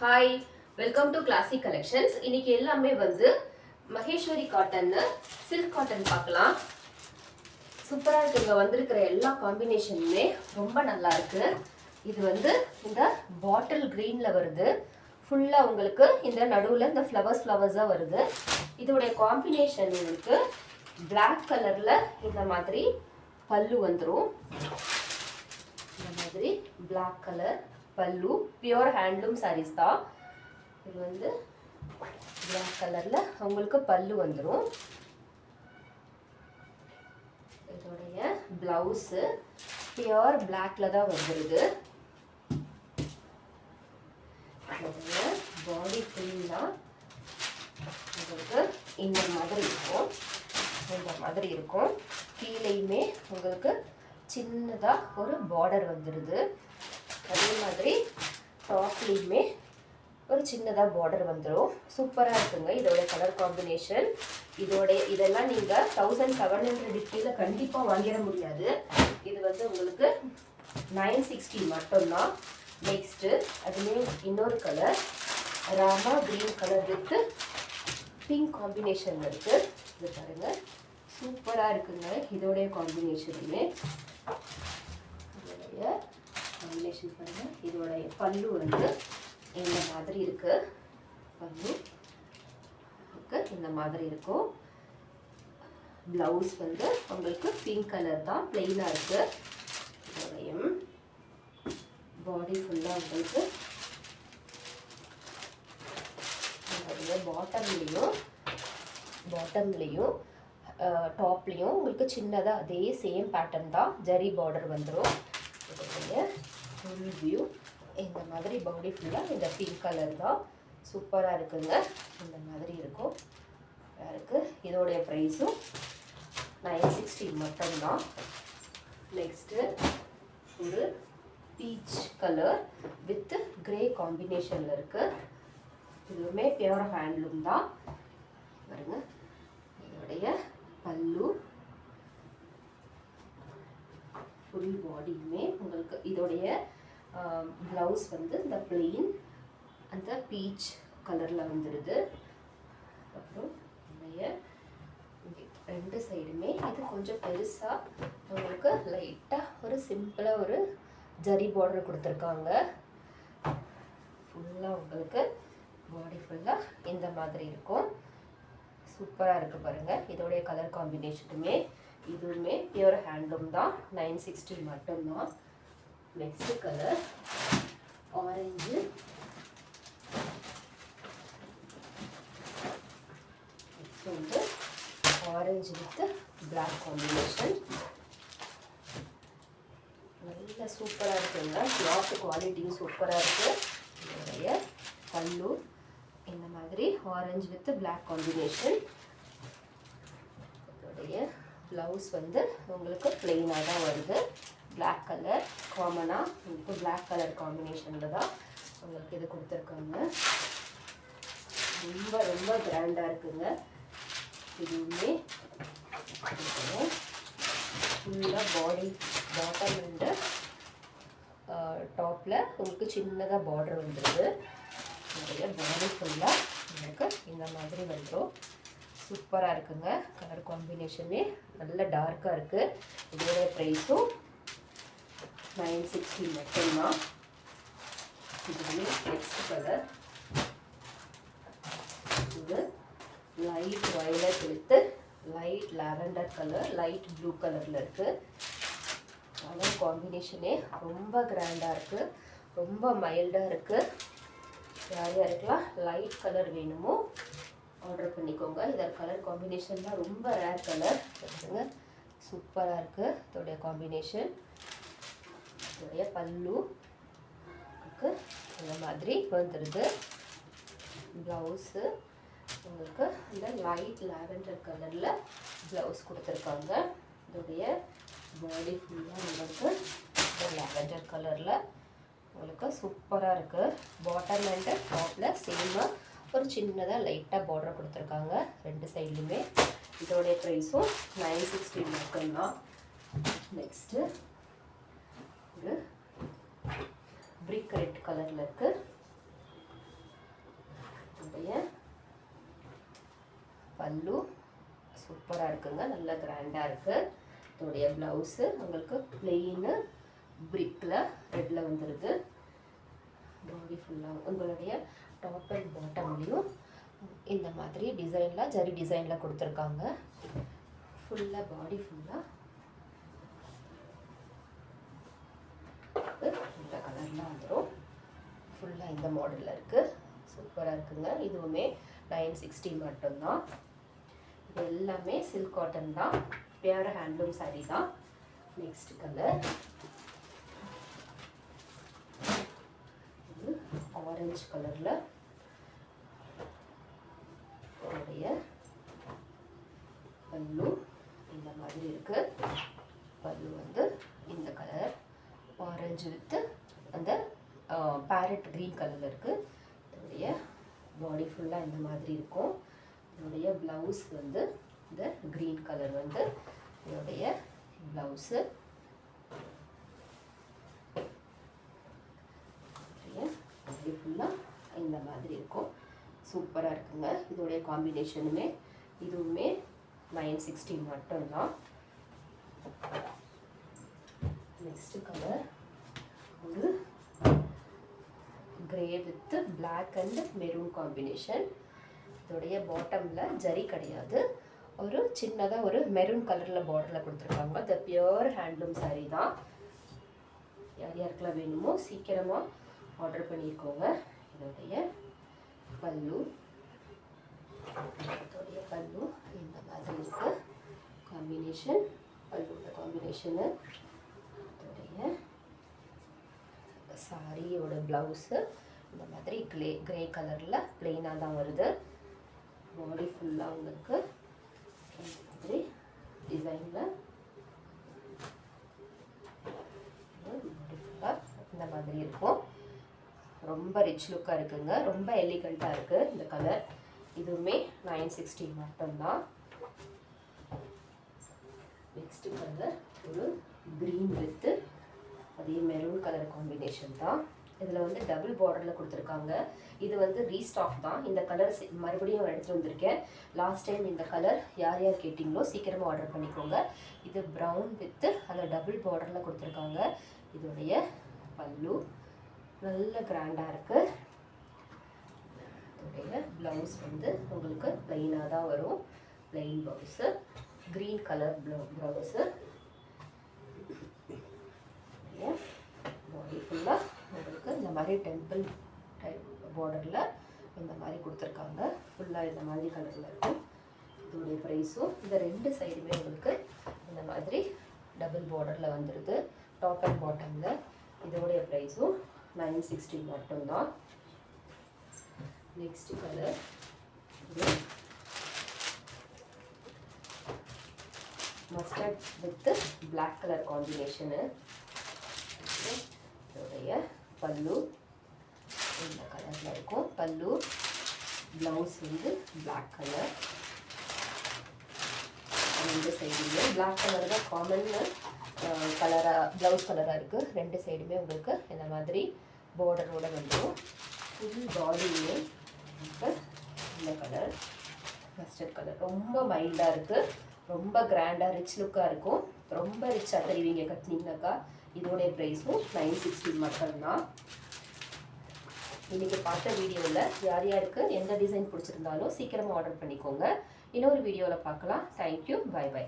Hi, welcome to classic collections. இன்னைக்கு எல்லாமே வந்து மகேஸ்வரி காட்டன், சில்க் காட்டன் பார்க்கலாம். சூப்பராக இருக்கு. இங்கே வந்திருக்கிற எல்லா காம்பினேஷனுமே ரொம்ப நல்லா இருக்கு. இது வந்து இந்த பாட்டில் கிரீன்ல வருது. ஃபுல்லா உங்களுக்கு இந்த நடுவில் இந்த ஃப்ளவர்ஸாக வருது. இதோடைய காம்பினேஷன் உங்களுக்கு பிளாக் கலர்ல இந்த மாதிரி பல்லு வந்துடும். இந்த மாதிரி பிளாக் கலர் பல்லு, பியூர் ஹேண்ட்லூம் சாரீஸ் தான். இது வந்து பிளாக் கலர்ல உங்களுக்கு பல்லு வந்துடும். இதோடைய பிளவுஸ் பியூர் பிளாக்ல தான் வந்துருது. இதோடைய பாடி ஃபுல்லா உங்களுக்கு இந்த மாதிரி இருக்கும். கீழேயுமே உங்களுக்கு சின்னதா ஒரு பார்டர் வந்துடுது. அதே மாதிரி டாப்லேயுமே ஒரு சின்னதாக பார்டர் வந்துடும். சூப்பராக இருக்குங்க இதோட கலர் காம்பினேஷன். இதெல்லாம் நீங்கள் 1700 கீழே கண்டிப்பாக வாங்கிட முடியாது. இது வந்து உங்களுக்கு 960 மட்டும்தான். நெக்ஸ்ட்டு அதுலேயும் இன்னொரு colour Rama green colour with pink combination இருக்குது. இது பாருங்கள், சூப்பராக இருக்குங்க இதோடைய காம்பினேஷனுமே. காம்பினேஷன் பாருங்க. இதோடைய பல்லு வந்து இந்த மாதிரி இருக்கு. பல்லு இந்த மாதிரி இருக்கும். பிளவுஸ் வந்து உங்களுக்கு பிங்க் கலர் தான், பிளெயினா இருக்கு. இதோடைய பாடி ஃபுல்லா உங்களுக்கு பாட்டம்லேயும் டாப்லேயும் உங்களுக்கு சின்னதாக அதே சேம் பேட்டர்ன் தான், ஜரி பார்டர் வந்துடும். இதோடைய ஃபுல் வியூ இந்த மாதிரி பாடி ஃபுல்லாக இந்த பிங்க் கலர் தான். சூப்பராக இருக்குங்க. இந்த மாதிரி இருக்கும். இதோடைய ப்ரைஸும் 960 மட்டும்தான். நெக்ஸ்ட்டு ஒரு பீச் கலர் வித் கிரே காம்பினேஷனில் இருக்குது. இதுவுமே பியூர் ஹேண்ட்லூம் தான். பாருங்க, இதோடைய பல்லு ஃபுல் பாடியுமே உங்களுக்கு இதோடைய ப்ளவுஸ் வந்து இந்த பிளெயின் அந்த பீச் கலரில் வந்துடுது. அப்புறம் நிறைய ரெண்டு சைடுமே இது கொஞ்சம் பெருசாக உங்களுக்கு லைட்டாக ஒரு சிம்பிளாக ஒரு ஜரி பார்டர் கொடுத்துருக்காங்க. ஃபுல்லாக உங்களுக்கு பாடி ஃபுல்லாக இந்த மாதிரி இருக்கும். சூப்பராக இருக்குது பாருங்கள். இதோடைய கலர் காம்பினேஷனுமே இதுவுமே பியூர் ஹேண்ட்லூம் தான். 960 மட்டும்தான். Next colour orange. நெக்ஸ்ட் வந்து ஆரஞ்சு வித் பிளாக் காம்பினேஷன். நல்ல சூப்பராக இருக்குங்க. கிளாத் குவாலிட்டியும் சூப்பராக இருக்குது. இதோடைய பல்லு இந்த மாதிரி ஆரஞ்சு வித் பிளாக் காம்பினேஷன். இதோடைய ப்ளவுஸ் வந்து உங்களுக்கு பிளெயினாக தான் வருது. பிளாக் கலர் காமனாக உங்களுக்கு பிளாக் கலர் காம்பினேஷனில் தான் உங்களுக்கு இது கொடுத்துருக்காங்க. ரொம்ப ரொம்ப கிராண்டாக இருக்குங்க. இதுவுமே ஃபுல்லாக பாடி பாட்டம் அண்டு டாப்பில் உங்களுக்கு சின்னதாக பார்டர் வந்துடுது. நிறைய பாடி ஃபுல்லாக உங்களுக்கு இந்த மாதிரி வந்துடும். சூப்பராக இருக்குங்க. கலர் காம்பினேஷனே நல்ல டார்க்காக இருக்குது. இதோடைய ப்ரைஸும் 960 மட்டும்தான். இதுவே நெக்ஸ்ட் கலர் இது light violet with light lavender colour, light blue கலரில் இருக்குது. கலர் காம்பினேஷனே ரொம்ப கிராண்டாக இருக்குது, ரொம்ப மைல்டாக இருக்குது. யாருக்கெல்லாம் லைட் கலர் வேணுமோ ஆர்டர் பண்ணிக்கோங்க. இதோட கலர் காம்பினேஷன்லாம் ரொம்ப ரேர் கலர். பாருங்க, சூப்பராக இருக்குது இதோடைய காம்பினேஷன். இதோடைய பல்லு இந்த மாதிரி வந்துடுது. ப்ளவுஸு உங்களுக்கு இந்த லைட் லாவெண்டர் கலரில் ப்ளவுஸ் கொடுத்துருக்காங்க. இதோடைய பாடி ஃபுல்லாக உங்களுக்கு இந்த லாவெண்டர் கலரில் உங்களுக்கு சூப்பராக இருக்குது. பாட்டம் அண்ட் டாப்பில் சேமாக ஒரு சின்னதாக லைட்டாக பார்டர் கொடுத்துருக்காங்க ரெண்டு சைட்லையுமே. இதோடைய ப்ரைஸும் 960 மட்டும்தான். நெக்ஸ்ட்டு ஒரு பிரிக் ரெட் கலரில் இருக்குது. பல்லு சூப்பராக இருக்குங்க, நல்லா கிராண்டாக இருக்குது. இதோடைய ப்ளவுஸு உங்களுக்கு பிளெயினு பிரிக்கில் ரெட்டில் வந்துடுது. பாடி ஃபுல்லாக உங்களுடைய டாப் அண்ட் பாட்டம்லேயும் இந்த மாதிரி டிசைனில் ஜரி டிசைனில் கொடுத்துருக்காங்க. ஃபுல்லாக பாடி ஃபுல்லாக இந்த கலர்லாம் வந்துடும். ஃபுல்லாக இந்த மாடலில் இருக்குது, சூப்பராக இருக்குங்க. இதுவுமே 960 மட்டும்தான். இது எல்லாமே சில்க் காட்டன் தான், பியூர் ஹேண்ட்லூம் சாரீ தான். நெக்ஸ்ட் கலர் ஆரஞ்சு கலரில் உடைய பல்லு இந்த மாதிரி இருக்கு. பல்லு வந்து இந்த கலர் ஆரஞ்சு வித்து அந்த பேரட் க்ரீன் கலரில் இருக்குது. இதோடைய பாடி ஃபுல்லாக இந்த மாதிரி இருக்கும். இதோடைய ப்ளவுஸ் வந்து இந்த க்ரீன் கலர் வந்து இதோடைய ப்ளவுஸு. பாடி ஃபுல்லாக இந்த மாதிரி இருக்கும், சூப்பராக இருக்குங்க. இதோடைய காம்பினேஷனுமே இதுவுமே 960 மட்டும்தான். நெக்ஸ்ட் கலர் ஒரு grey with black and maroon combination. இதோடைய பாட்டமில் ஜரி கிடையாது, ஒரு சின்னதாக ஒரு மெரூன் கலரில் பார்டரில் கொடுத்துருக்காங்க. த பியூர் ஹேண்ட்லூம் சாரீ தான். யார் யாருக்கெல்லாம் வேணுமோ சீக்கிரமாக ஆர்டர் பண்ணியிருக்கோங்க. இதோடைய பல்லு இந்த மாதிரி இருக்குது காம்பினேஷன். பல்லுவோட காம்பினேஷனு. இதோடைய சாரியோட ப்ளவுஸு இந்த மாதிரி கிரே கலரில் பிளெயினாக தான் வருது. பாடி ஃபுல்லாக உங்களுக்கு இந்த மாதிரி டிசைனில் பாடி ஃபுல்லாக இந்த மாதிரி இருக்கும். ரொம்ப ரிச் லுக்காக இருக்குங்க, ரொம்ப எலிகண்ட்டாக இருக்குது இந்த கலர். இதுவுமே 960 மட்டும்தான். நெக்ஸ்ட் கலர் ஒரு க்ரீன் வித்து அதே மெரூன் கலர் காம்பினேஷன் தான். இதில் வந்து டபுள் பார்டரில் கொடுத்துருக்காங்க. இது வந்து ரீஸ்டாக் தான். இந்த கலர் மறுபடியும் எடுத்துகிட்டு வந்திருக்கேன். லாஸ்ட் டைம் இந்த கலர் யார் யார் கேட்டிங்களோ சீக்கிரமாக ஆர்டர் பண்ணிக்கோங்க. இது ப்ரௌன் வித்து அந்த டபுள் பார்டரில் கொடுத்துருக்காங்க. இதோடைய பல்லு நல்ல கிராண்டாக இருக்குது. இதோடைய ப்ளவுஸ் வந்து உங்களுக்கு ப்ளைனாக தான் வரும், plain blouse, green colour blouse. Body ஃபுல்லாக உங்களுக்கு இந்த மாதிரி டெம்பிள் டைப் பார்டரில் இந்த மாதிரி கொடுத்துருக்காங்க. ஃபுல்லாக இந்த மாதிரி கலரில் இருக்கும். இதோடைய ப்ரைஸும் இந்த ரெண்டு சைடுமே உங்களுக்கு இந்த மாதிரி டபுள் பார்டரில் வந்துடுது டாப் அண்ட் பாட்டமில். இதோடைய ப்ரைஸும் 960 மட்டும்தான். Next colour mustard with black colour combination. இதோடைய பல்லு இந்த கலரில் இருக்கும். பல்லு ப்ளவுஸ் வந்து பிளாக் கலர். ரெண்டு சைடுமே பிளாக் கலர் தான் காமன் கலராக ப்ளவுஸ் கலராக இருக்குது. ரெண்டு சைடுமே உங்களுக்கு இந்த மாதிரி பார்டரோட வந்துடும். ஃபுல் பாடியுமே இந்த கலர் மஸ்டர்ட் கலர் ரொம்ப மைல்டாக இருக்குது, ரொம்ப கிராண்டாக ரிச் லுக்காக இருக்கும். ரொம்ப ரிச்சாக தெரிவிங்க கட்டினீங்கனாக்கா. இதோடைய ப்ரைஸும் 960 மட்டும்தான். இன்றைக்கி பார்த்த வீடியோவில் யார் யாருக்கு எந்த டிசைன் பிடிச்சிருந்தாலும் சீக்கிரமாக ஆர்டர் பண்ணிக்கோங்க. இன்னொரு வீடியோவில் பார்க்கலாம். Thank you, bye by.